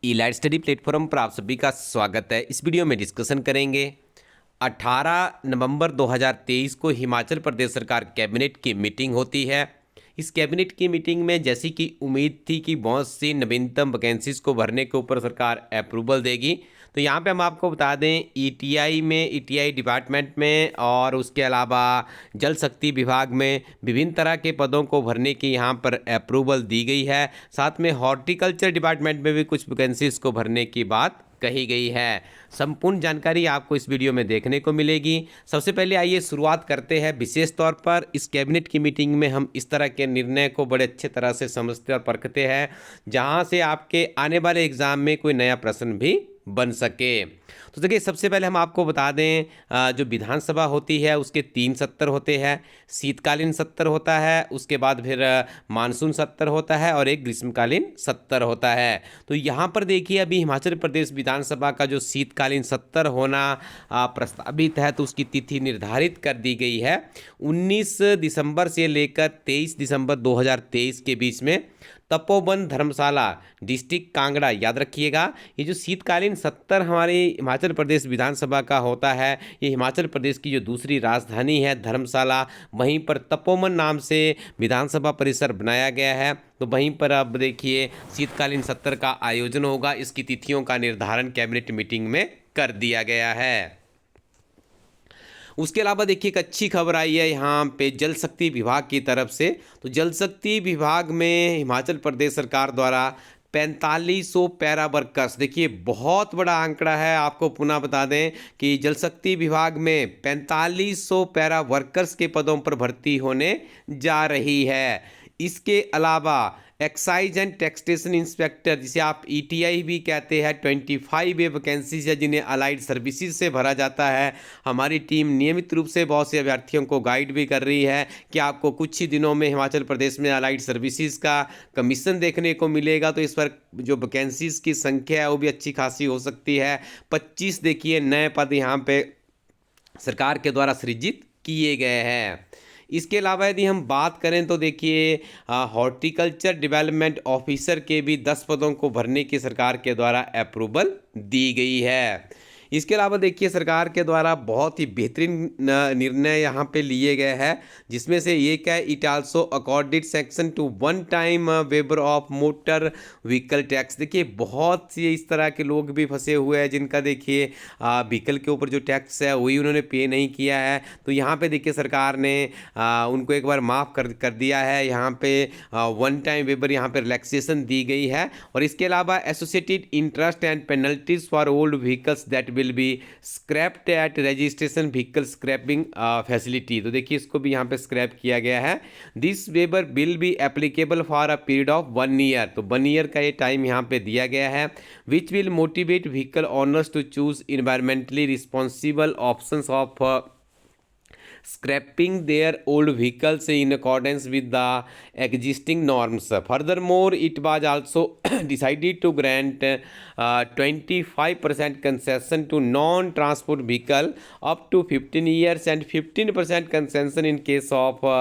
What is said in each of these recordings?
ई-लाइट study platform पर आप सभी का स्वागत है। इस वीडियो में डिस्कशन करेंगे 18 नवंबर 2023 को हिमाचल प्रदेश सरकार कैबिनेट की मीटिंग होती है। इस कैबिनेट की मीटिंग में जैसी कि उम्मीद थी कि बहुत सी नवीनतम वैकेंसीज को भरने के ऊपर सरकार अप्रूवल देगी। तो यहाँ पे हम आपको बता दें ईटीआई डिपार्टमेंट में और उसके अलावा जल शक्ति विभाग में विभिन्न तरह के पदों को भरने की यहाँ पर अप्रूवल दी गई है। साथ में हॉर्टिकल्चर डिपार्टमेंट में भी कुछ वैकेंसीज को भरने की बात कही गई है। संपूर्ण जानकारी आपको इस वीडियो में देखने को मिलेगी। सबसे पहले आइए शुरुआत करते हैं। विशेष तौर पर इस कैबिनेट की मीटिंग में हम इस तरह के निर्णय को बड़े अच्छे तरह से समझते और परखते हैं जहां से आपके आने वाले एग्जाम में कोई नया प्रश्न भी बन सके। तो देखिए, सबसे पहले हम आपको बता दें जो विधानसभा होती है उसके 3 सत्र होते हैं। शीतकालीन सत्र होता है, उसके बाद फिर मानसून सत्र होता है और एक ग्रीष्मकालीन सत्र होता है। तो यहाँ पर देखिए, अभी हिमाचल प्रदेश विधानसभा का जो शीतकालीन सत्र होना प्रस्तावित है तो उसकी तिथि निर्धारित कर दी गई है 19 दिसंबर से लेकर 23 दिसंबर 2023 के बीच में तपोवन धर्मशाला, डिस्ट्रिक्ट कांगड़ा। याद रखिएगा, ये जो शीतकालीन सत्र हमारे हिमाचल प्रदेश विधानसभा का होता है, ये हिमाचल प्रदेश की जो दूसरी राजधानी है धर्मशाला, वहीं पर तपोवन नाम से विधानसभा परिसर बनाया गया है। तो वहीं पर अब देखिए शीतकालीन सत्र का आयोजन होगा। इसकी तिथियों का निर्धारण कैबिनेट मीटिंग में कर दिया गया है। उसके अलावा देखिए, एक अच्छी खबर आई है यहाँ पे जल शक्ति विभाग की तरफ से। तो जल शक्ति विभाग में हिमाचल प्रदेश सरकार द्वारा 4500 पैरा वर्कर्स, देखिए बहुत बड़ा आंकड़ा है। आपको पुनः बता दें कि जल शक्ति विभाग में 4500 पैरा वर्कर्स के पदों पर भर्ती होने जा रही है। इसके अलावा एक्साइज एंड टैक्सेशन इंस्पेक्टर, जिसे आप ईटीआई भी कहते हैं, 25 ये वैकेंसीज है जिन्हें अलाइड सर्विसेज से भरा जाता है। हमारी टीम नियमित रूप से बहुत से अभ्यर्थियों को गाइड भी कर रही है कि आपको कुछ ही दिनों में हिमाचल प्रदेश में अलाइड सर्विसेज का कमीशन देखने को मिलेगा। तो इस पर जो वैकेंसीज की संख्या है वो भी अच्छी खासी हो सकती है। 25 देखिए नए पद यहाँ पे सरकार के द्वारा सृजित किए गए हैं। इसके अलावा यदि हम बात करें तो देखिए हॉर्टिकल्चर डेवलपमेंट ऑफिसर के भी 10 पदों को भरने की सरकार के द्वारा अप्रूवल दी गई है। इसके अलावा देखिए सरकार के द्वारा बहुत ही बेहतरीन निर्णय यहाँ पे लिए गए हैं, जिसमें से एक है it also accorded section two one time weber of motor vehicle tax. देखिए बहुत सी इस तरह के लोग भी फंसे हुए हैं जिनका देखिए व्हीकल के ऊपर जो टैक्स है वही उन्होंने पे नहीं किया है। तो यहाँ पे देखिए सरकार ने उनको एक बार माफ़ कर दिया है। यहाँ पे वन टाइम वेबर यहाँ पे रिलैक्सेशन दी गई है। और इसके अलावा associated interest and penalties for old vehicles that will be scrapped at registration vehicle scrapping facility। तो देखिए इसको भी यहाँ पे स्क्रैप किया गया है। This weber will be applicable for a period of 1 year। तो 1 ईयर का ये टाइम यहाँ पे दिया गया है। which will motivate vehicle owners to choose environmentally responsible options of scrapping their old vehicles in accordance with the existing norms। Furthermore, it was also decided to grant 25% concession to non-transport vehicle up to 15 years and 15% concession in case of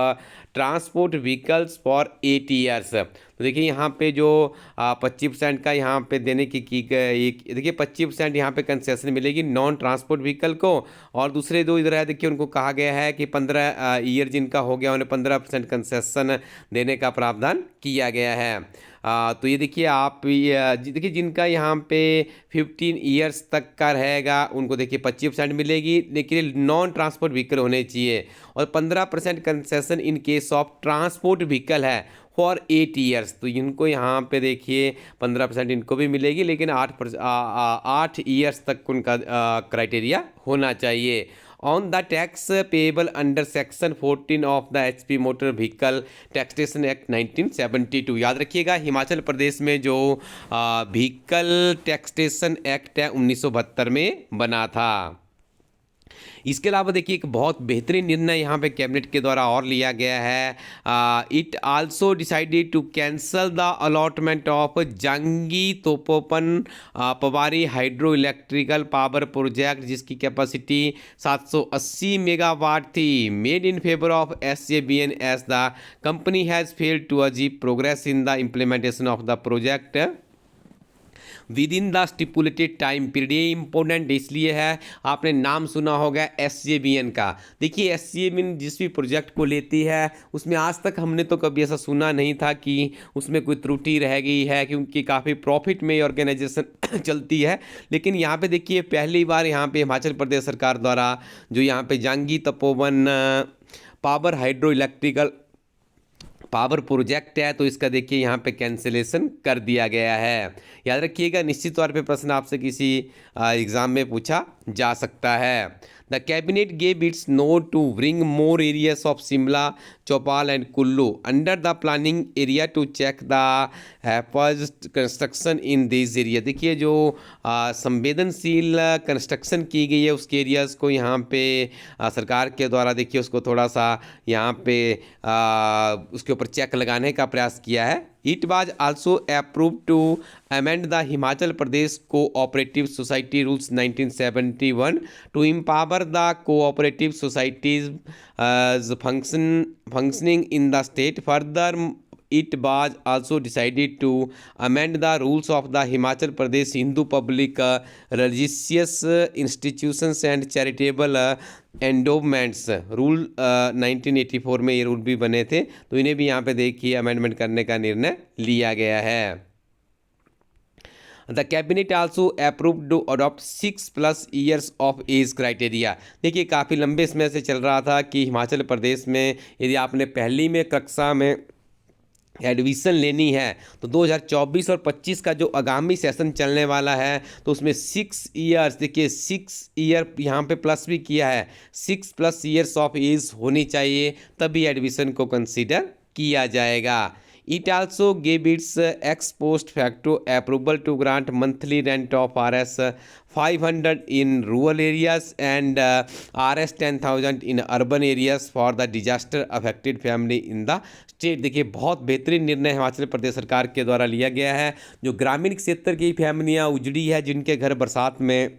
transport vehicles for 8 years. तो देखिए यहाँ पे जो 25% का यहाँ पे देने की देखिए 25% यहाँ पे कंसेशन मिलेगी नॉन ट्रांसपोर्ट व्हीकल को। और दूसरे दो इधर है, देखिए उनको कहा गया है कि 15 ईयर जिनका हो गया उन्हें 15% कंसेशन देने का प्रावधान किया गया है। तो ये देखिए आप देखिए जिनका यहाँ पे 15 ईयर्स तक का रहेगा उनको देखिए 25% मिलेगी, लेकिन नॉन ट्रांसपोर्ट व्हीकल होने चाहिए। और 15% concession in case of transport vehicle है फॉर 8 ईयर्स। तो इनको यहाँ पे देखिए 15% इनको भी मिलेगी, लेकिन 8 ईयर्स तक उनका क्राइटेरिया होना चाहिए। On the tax payable under section 14 of the HP motor vehicle taxation act 1972। याद रखिएगा, हिमाचल प्रदेश में जो व्हीकल टैक्सेशन एक्ट है 1972 में बना था। इसके अलावा देखिए एक बहुत बेहतरीन निर्णय यहाँ पे कैबिनेट के द्वारा और लिया गया है। It also decided to cancel the allotment of Jangi Thopan Powari hydro electrical power project, जिसकी कैपेसिटी 780 मेगावाट थी, made in favour of SJVN as the company has failed to achieve progress in the implementation of the project within the stipulated time period. ये important इसलिए है, आपने नाम सुना होगा SJVN का। देखिए SJVN जिस भी प्रोजेक्ट को लेती है उसमें आज तक हमने तो कभी ऐसा सुना नहीं था कि उसमें कोई त्रुटि रह गई है, क्योंकि काफ़ी प्रॉफिट में ऑर्गेनाइजेशन चलती है। लेकिन यहाँ पे देखिए पहली बार यहाँ पे हिमाचल प्रदेश सरकार द्वारा जो यहाँ पे Jangi Tapovan power hydro electrical power project है, तो इसका देखिए यहाँ पे कैंसिलेशन कर दिया गया है। याद रखिएगा, निश्चित तौर पे प्रश्न आपसे किसी एग्ज़ाम में पूछा जा सकता है। The cabinet gave its nod to bring more areas of Shimla, Chaupal and Kullu under the planning area to check the first construction in this area. देखिए जो संवेदनशील कंस्ट्रक्शन की गई है उसके एरियाज़ को यहाँ पे सरकार के द्वारा देखिए उसको थोड़ा सा यहाँ पे उसके ऊपर चेक लगाने का प्रयास किया है। It was also approve to amend the Himachal Pradesh cooperative society rules 1971 to empower the cooperative societies functioning in the state. Further, it was also decided to amend the rules of the Himachal Pradesh Hindu Public Religious Institutions and Charitable endowments rule 1984 में ये rule भी बने थे, तो इन्हें भी यहाँ पे देखिए अमेंडमेंट करने का निर्णय लिया गया है। The cabinet also approved to adopt 6+ years of age criteria. देखिए काफ़ी लंबे समय से चल रहा था कि हिमाचल प्रदेश में यदि आपने पहली में कक्षा में एडमिशन लेनी है तो 2024 और 25 का जो आगामी सेशन चलने वाला है तो उसमें 6 ईयर्स, देखिए 6 ईयर यहाँ पे प्लस भी किया है, 6+ ईयर्स ऑफ एज होनी चाहिए तभी एडमिशन को कंसीडर किया जाएगा। It also gave its ex post facto approval to grant monthly rent of Rs 500 in rural areas and Rs 10,000 in urban areas for the disaster affected family in the state। देखिए बहुत बेहतरीन निर्णय हिमाचल प्रदेश सरकार के द्वारा लिया गया है। जो ग्रामीण क्षेत्र की फैमिलियाँ उजड़ी है, जिनके घर बरसात में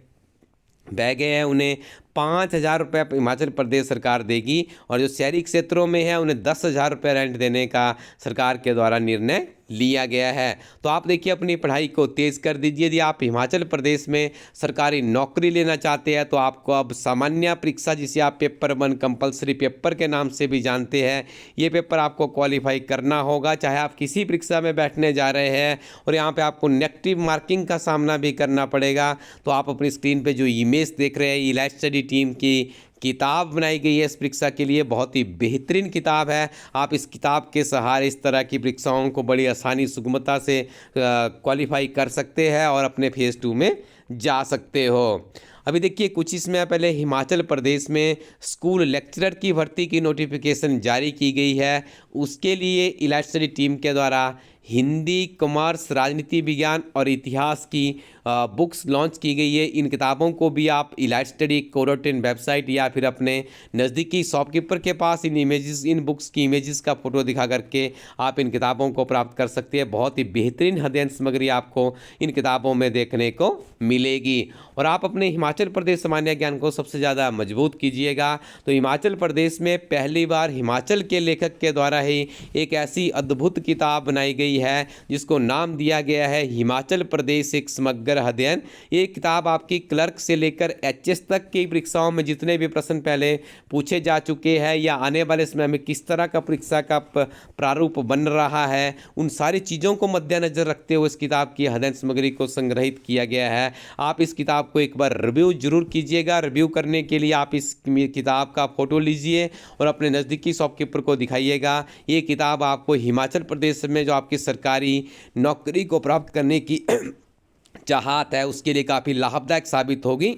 बह गए हैं, उन्हें 5,000 रुपये हिमाचल प्रदेश सरकार देगी, और जो शहरी क्षेत्रों में है उन्हें 10,000 रुपये रेंट देने का सरकार के द्वारा निर्णय लिया गया है। तो आप देखिए अपनी पढ़ाई को तेज़ कर दीजिए। यदि आप हिमाचल प्रदेश में सरकारी नौकरी लेना चाहते हैं तो आपको अब सामान्य परीक्षा, जिसे आप पेपर 1 कंपलसरी पेपर के नाम से भी जानते हैं, ये पेपर आपको क्वालिफाई करना होगा। चाहे आप किसी परीक्षा में बैठने जा रहे हैं और यहाँ पर आपको नेगेटिव मार्किंग का सामना भी करना पड़ेगा, तो आप अपनी स्क्रीन पर जो इमेज देख रहे हैं, इलाइट स्टडी टीम की किताब बनाई गई है इस परीक्षा के लिए, बहुत ही बेहतरीन किताब है। आप इस किताब के सहारे इस तरह की परीक्षाओं को बड़ी आसानी सुगमता से क्वालिफाई कर सकते हैं और अपने फेज़ 2 में जा सकते हो। अभी देखिए कुछ इसमें पहले हिमाचल प्रदेश में स्कूल लेक्चरर की भर्ती की नोटिफिकेशन जारी की गई है। उसके लिए इलाइट स्टडी टीम के द्वारा हिंदी, कॉमर्स, राजनीति विज्ञान और इतिहास की बुक्स लॉन्च की गई है। इन किताबों को भी आप इलाइट स्टडी कोरोटिन वेबसाइट या फिर अपने नज़दीकी शॉपकीपर के पास इन बुक्स की इमेजेस का फ़ोटो दिखा करके आप इन किताबों को प्राप्त कर सकते हैं। बहुत ही बेहतरीन अध्ययन सामग्री आपको इन किताबों में देखने को मिलेगी। और आप अपने हिमाचल प्रदेश सामान्य ज्ञान को सबसे ज़्यादा मजबूत कीजिएगा। तो हिमाचल प्रदेश में पहली बार हिमाचल के लेखक के द्वारा ही एक ऐसी अद्भुत किताब बनाई गई है जिसको नाम दिया गया है हिमाचल प्रदेश एक समग्र अध्ययन। ये किताब आपकी क्लर्क से लेकर HS तक की परीक्षाओं में जितने भी प्रश्न पहले पूछे जा चुके हैं या आने वाले समय में किस तरह का परीक्षा का प्रारूप बन रहा है, उन सारी चीज़ों को मद्देनजर रखते हुए इस किताब की अध्ययन सामग्री को संग्रहित किया गया है। आप इस किताब को एक बार रिव्यू जरूर कीजिएगा। रिव्यू करने के लिए आप इस किताब का फोटो लीजिए और अपने नज़दीकी शॉपकीपर को दिखाइएगा। ये किताब आपको हिमाचल प्रदेश में जो आपकी सरकारी नौकरी को प्राप्त करने की चाहत है उसके लिए काफ़ी लाभदायक साबित होगी।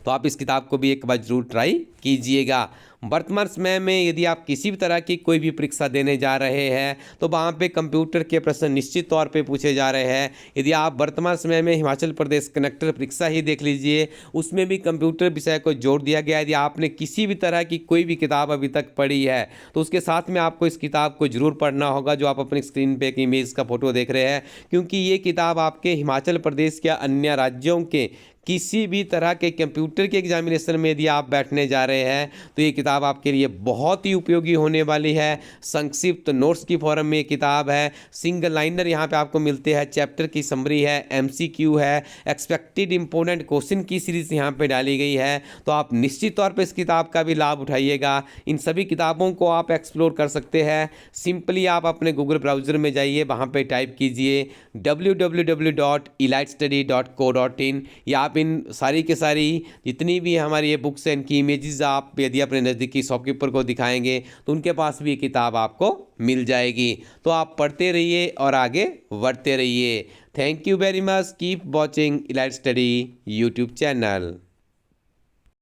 तो आप इस किताब को भी एक बार जरूर ट्राई कीजिएगा। वर्तमान समय में यदि आप किसी भी तरह की कोई भी परीक्षा देने जा रहे हैं तो वहाँ पे कंप्यूटर के प्रश्न निश्चित तौर पे पूछे जा रहे हैं। यदि आप वर्तमान समय में हिमाचल प्रदेश कनेक्टर परीक्षा ही देख लीजिए, उसमें भी कंप्यूटर विषय को जोड़ दिया गया है। यदि आपने किसी भी तरह की कोई भी किताब अभी तक पढ़ी है तो उसके साथ में आपको इस किताब को जरूर पढ़ना होगा, जो आप अपनी स्क्रीन पर एक इमेज का फोटो देख रहे हैं, क्योंकि ये किताब आपके हिमाचल प्रदेश या अन्य राज्यों के किसी भी तरह के कंप्यूटर के एग्जामिनेशन में यदि आप बैठने जा रहे हैं तो ये किताब आपके लिए बहुत ही उपयोगी होने वाली है। संक्षिप्त नोट्स की फॉर्म में ये किताब है, सिंगल लाइनर यहाँ पे आपको मिलते हैं, चैप्टर की समरी है, एमसीक्यू है, एक्सपेक्टेड इंपोर्टेंट क्वेश्चन की सीरीज यहाँ पे डाली गई है। तो आप निश्चित तौर पे इस किताब का भी लाभ उठाइएगा। इन सभी किताबों को आप एक्सप्लोर कर सकते हैं। सिंपली आप अपने गूगल ब्राउज़र में जाइए, वहाँ पे टाइप कीजिए www.elitestudy.co.in या आप इन सारी के सारी जितनी भी हमारी ये बुक्स हैं इनकी इमेजेस आप यदि अपने नज़दीकी शॉपकीपर को दिखाएंगे तो उनके पास भी ये किताब आपको मिल जाएगी। तो आप पढ़ते रहिए और आगे बढ़ते रहिए। Thank you very much, keep watching elite study YouTube channel.